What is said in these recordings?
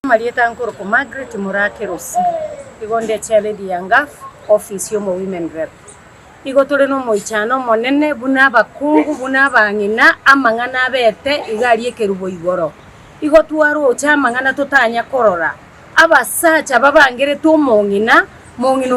Marieta nkuru ko Margaret Murakerosi igonde chaledi yanga office yo mo women rep igotore no moichano monene buna bakungu buna bangina amangana bete igari ekerubo igoro igotwaro chamangana totanya korora abasacha babangere to mongina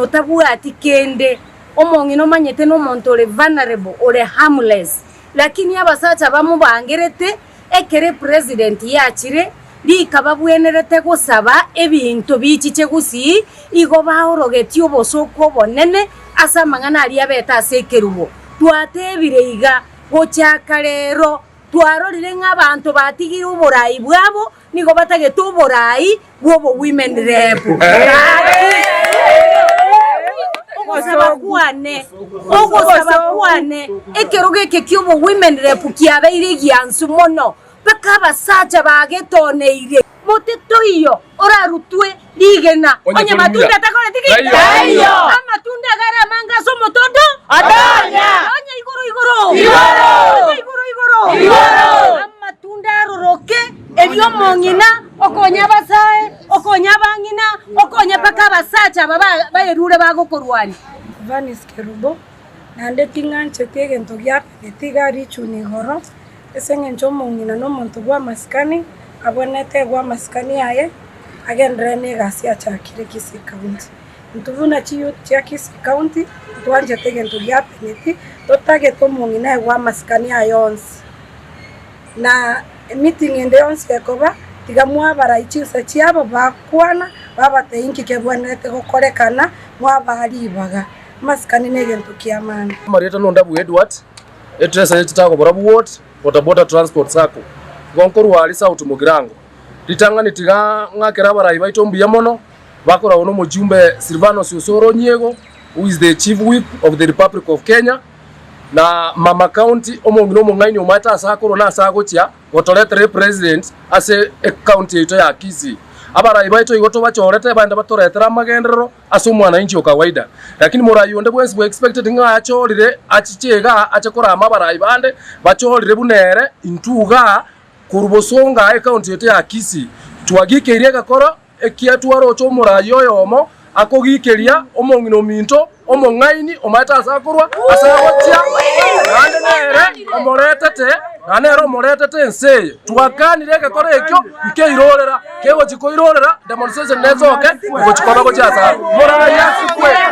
otabwati kende omongino manyete no montole vulnerable ole harmless lakini abasacha bamubangerete ekere president yachire likababwenerete gusaba ebintu bichiche gusi igo baorogeti obosoko bonene asa mangana ali abeta asekerubo twatebire iga gochaka rero twarorire nk'abantu batigire uburayi bwabo nigo batagete uburayi bwo women rep ogosaba kuane ekeruge kekyobo women rep kiabeire giansu mono bakaba sacha bagetoneire moteto iyo orarutwe ligena onye matunda takore tikitayo amatunda gara manga so motodo adanya onye igoro amatunda roroke ebyo mongina okonya basae okonya bangina okonya bakaba sacha bayerure bagokorwani Vanis Kerubo nande tinganche tegento gya etigari chuni horo esengen chomongina no monto gwa maskani abonete gwa maskani aye agendrene gasia chakire Kisii County ntuvuna chiyo cha Kisii County twanje tegento gya peneti totage tomongina gwa maskani ayonsi na meeting ende yonsi yakoba tigamwa baraichisa chiabo bakwana babate inki kebonete gokorekana mwabali baga maskani negento kiamana Marieta Nondabu Edward etresa yetako borabu ward bodaboda transport sako gonkuru wali sauti mugirango litangani tiga ngakera barayi baitombuya mono bakora ono mujumbe Silvanus Osoro Nyego who is the chief whip of the Republic of Kenya na mama county omongino mongaini omata asakoro na asagochia gotoretere president ase county yeto ya Kisii abarayi baito igoto bachorete banda batoretera magendero aso mwana inchi okawaida lakini morayi onde bwensi bwe expected nga achorire achichega achakora amabarayi bande bachorire bunere intuga kurubosonga account yeto ya Kisii twagikerie gakoro ekiatwaro cho morayi oyomo akogikeria omongino minto omongaini omata asakorwa asagochia ande nere omoretete nse twakanire gakoro ekyo ikeirorera kewo chikoirorera demonstration nezoke gochikora gochasa morayi asikwe